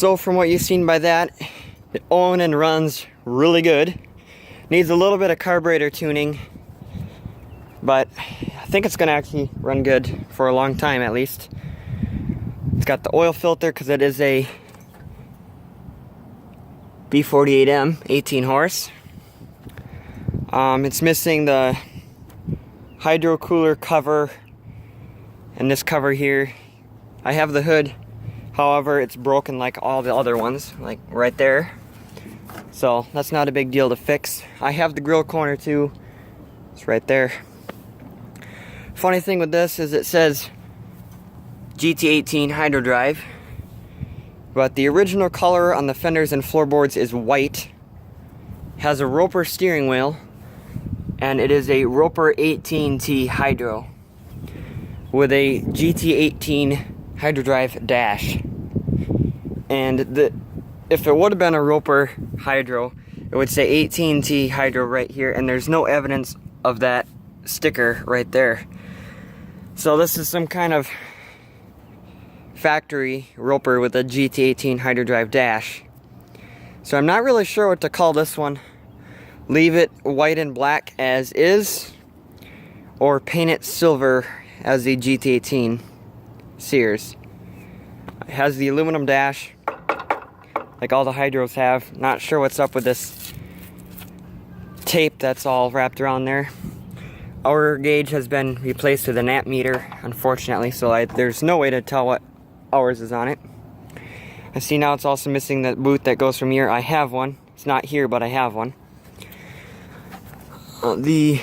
So from what you've seen by that, it owns and runs really good. Needs a little bit of carburetor tuning, but I think it's gonna actually run good for a long time at least. It's got the oil filter because it is a B48M 18 horse. It's missing the hydro cooler cover and this cover here. I have the hood, however it's broken like all the other ones, like right there. So that's not a big deal to fix. I have the grill corner too. It's right there. Funny thing with this is it says GT18 Hydro Drive, but the original color on the fenders and floorboards is white. Has a Roper steering wheel, and it is a Roper 18T Hydro with a GT18 Hydro Drive dash. And if it would have been a Roper Hydro, it would say 18T Hydro right here, and there's no evidence of that sticker right there. So this is some kind of factory Roper with a GT18 Hydro Drive dash. So I'm not really sure what to call this one. Leave it white and black as is, or paint it silver as the GT18 Sears. It has the aluminum dash like all the Hydros have. Not sure what's up with this tape that's all wrapped around there. Hour gauge has been replaced with an amp meter, unfortunately, so there's no way to tell what hours is on it. I see now it's also missing the boot that goes from here. I have one. It's not here, but I have one. The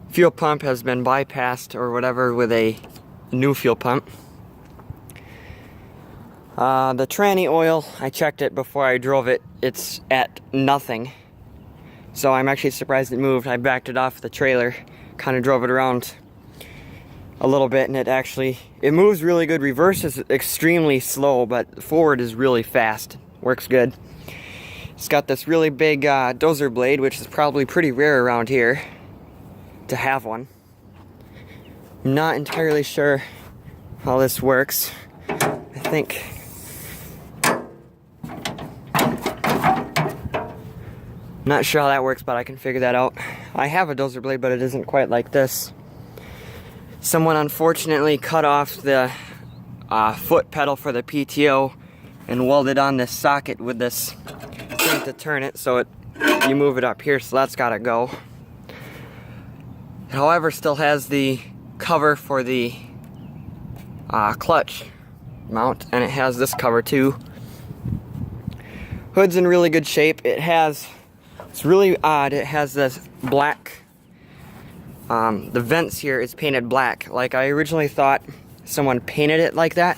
fuel pump has been bypassed or whatever with a new fuel pump. The tranny oil, I checked it before I drove it. It's at nothing. So I'm actually surprised it moved. I backed it off the trailer, kind of drove it around a little bit, and it moves really good. Reverse is extremely slow, but forward is really fast. Works good. It's got this really big dozer blade, which is probably pretty rare around here to have one. I'm not entirely sure how this works. I think not sure how that works, but I can figure that out. I have a dozer blade, but it isn't quite like this. Someone unfortunately cut off the foot pedal for the PTO and welded on this socket with this thing to turn it, so you move it up here, so that's gotta go. It, however, still has the cover for the clutch mount, and it has this cover too. Hood's in really good shape. It's really odd, it has this black, the vents here is painted black. Like I originally thought someone painted it like that,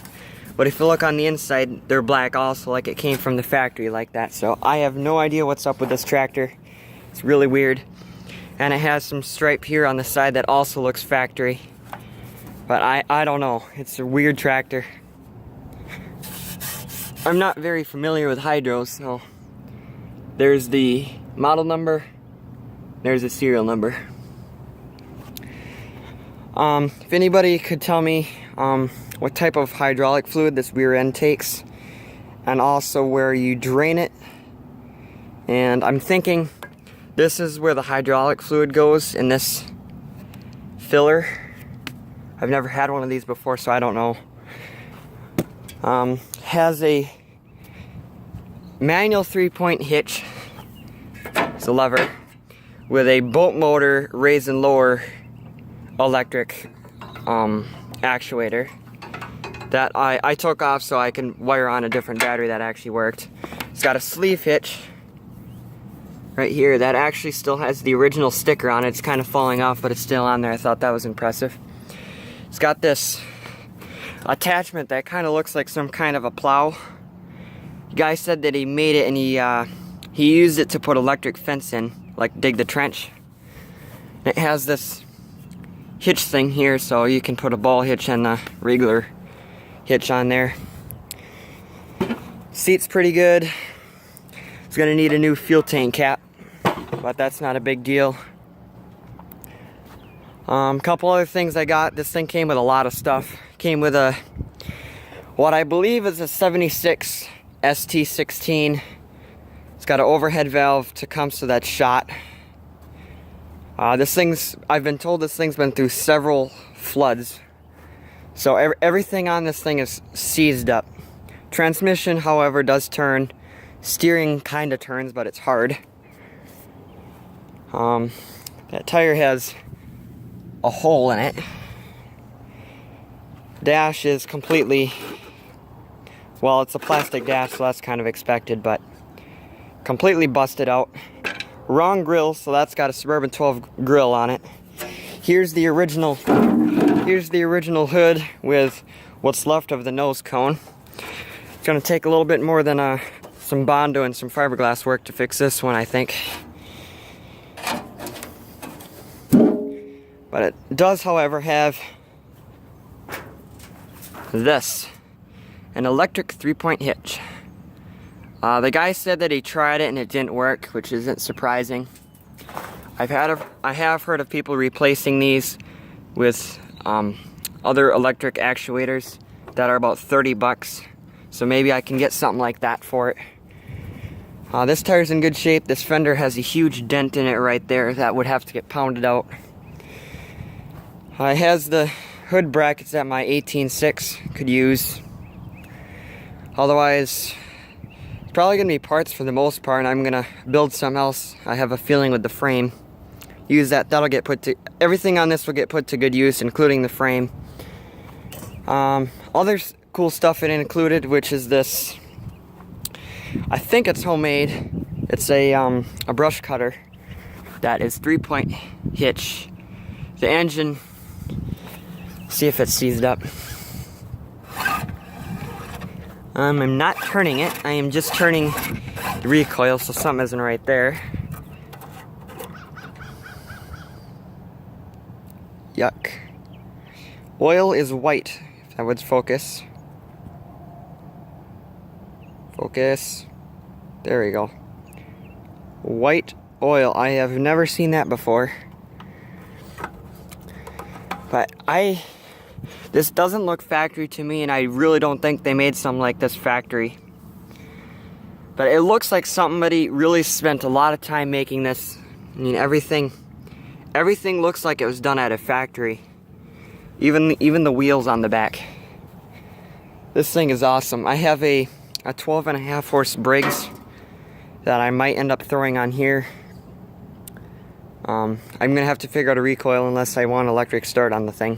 but if you look on the inside, they're black also, like it came from the factory like that. So I have no idea what's up with this tractor. It's really weird. And it has some stripe here on the side that also looks factory. But I don't know, it's a weird tractor. I'm not very familiar with Hydros, so there's the model number, there's the serial number. If anybody could tell me what type of hydraulic fluid this rear end takes, and also where you drain it. And I'm thinking this is where the hydraulic fluid goes in this filler. I've never had one of these before, so I don't know. Has a manual 3-point hitch. It's a lever with a bolt motor, raise and lower electric actuator that I took off so I can wire on a different battery that actually worked. It's got a sleeve hitch right here that actually still has the original sticker on it. It's kind of falling off, but it's still on there. I thought that was impressive. It's got this attachment that kind of looks like some kind of a plow. The guy said that he made it and he used it to put electric fence in, like dig the trench. It has this hitch thing here, so you can put a ball hitch and a regular hitch on there. Seat's pretty good. It's gonna need a new fuel tank cap, but that's not a big deal. Couple other things I got. This thing came with a lot of stuff. Came with a what I believe is a 76 ST16. It's got an overhead valve Tecumseh that's shot. I've been told this thing's been through several floods. So everything on this thing is seized up. Transmission, however, does turn. Steering kind of turns, but it's hard. That tire has a hole in it. Dash is completely, well, it's a plastic dash, so that's kind of expected, but completely busted out. Wrong grill, so that's got a Suburban 12 grill on it. Here's the original hood with what's left of the nose cone. It's gonna take a little bit more than some Bondo and some fiberglass work to fix this one, I think. But it does, however, have this, an electric 3-point hitch. The guy said that he tried it and it didn't work, which isn't surprising. I have heard of people replacing these with other electric actuators that are about 30 bucks. So maybe I can get something like that for it. This tire's in good shape. This fender has a huge dent in it right there that would have to get pounded out. It has the hood brackets that my 18.6 could use. Otherwise, it's probably going to be parts for the most part, and I'm going to build something else. I have a feeling with the frame. Use that. That'll get put to... Everything on this will get put to good use, including the frame. Other cool stuff it included, which is this... I think it's homemade. It's a brush cutter that is 3-point hitch. The engine... See if it's seized up. I'm not turning it. I am just turning the recoil, so something isn't right there. Yuck. Oil is white, if that would focus. Focus. There we go. White oil. I have never seen that before. But this doesn't look factory to me, and I really don't think they made something like this factory. But it looks like somebody really spent a lot of time making this. I mean, everything looks like it was done at a factory. Even the wheels on the back. This thing is awesome. I have a 12.5 horse Briggs that I might end up throwing on here. I'm gonna have to figure out a recoil unless I want electric start on the thing.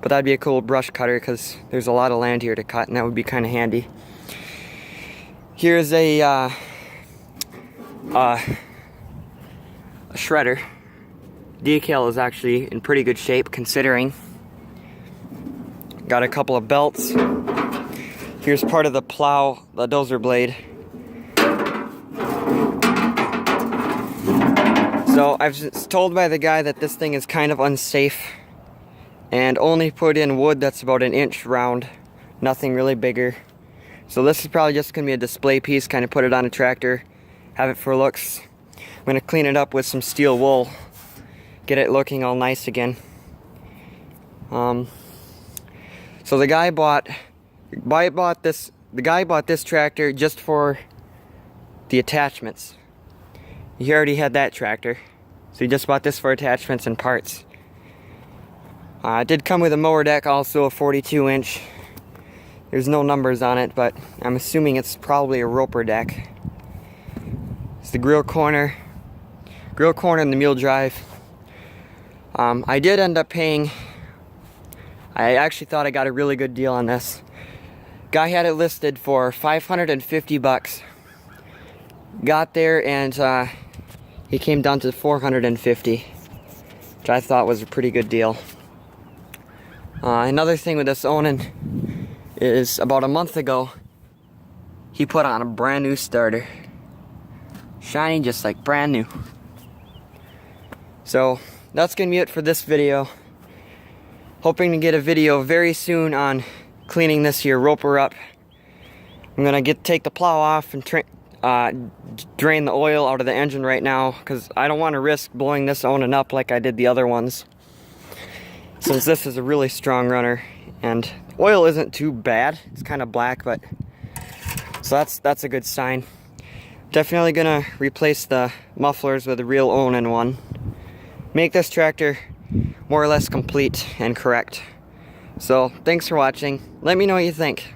But that'd be a cool brush cutter because there's a lot of land here to cut, and that would be kind of handy. Here's a shredder. Decal is actually in pretty good shape considering. Got a couple of belts. Here's part of the plow, the dozer blade. So I was told by the guy that this thing is kind of unsafe and only put in wood that's about 1 inch round, nothing really bigger. So this is probably just gonna be a display piece, kind of put it on a tractor, have it for looks. I'm gonna clean it up with some steel wool, get it looking all nice again. So the guy bought this tractor just for the attachments. He already had that tractor, so he just bought this for attachments and parts. It did come with a mower deck, also a 42 inch. There's no numbers on it, but I'm assuming it's probably a Roper deck. It's the grill corner and the mule drive. I did end up paying, I actually thought I got a really good deal on this. Guy had it listed for 550 bucks. Got there and he came down to 450, which I thought was a pretty good deal. Another thing with this Onan is about a month ago, he put on a brand new starter. Shiny just like brand new. So that's gonna be it for this video. Hoping to get a video very soon on cleaning this here Roper up. I'm gonna take the plow off and drain the oil out of the engine right now because I don't want to risk blowing this Onan up like I did the other ones, since this is a really strong runner And oil isn't too bad. It's kind of black, but so that's a good sign. Definitely gonna replace the mufflers with a real Onan one. Make this tractor more or less complete and correct. So thanks for watching. Let me know what you think.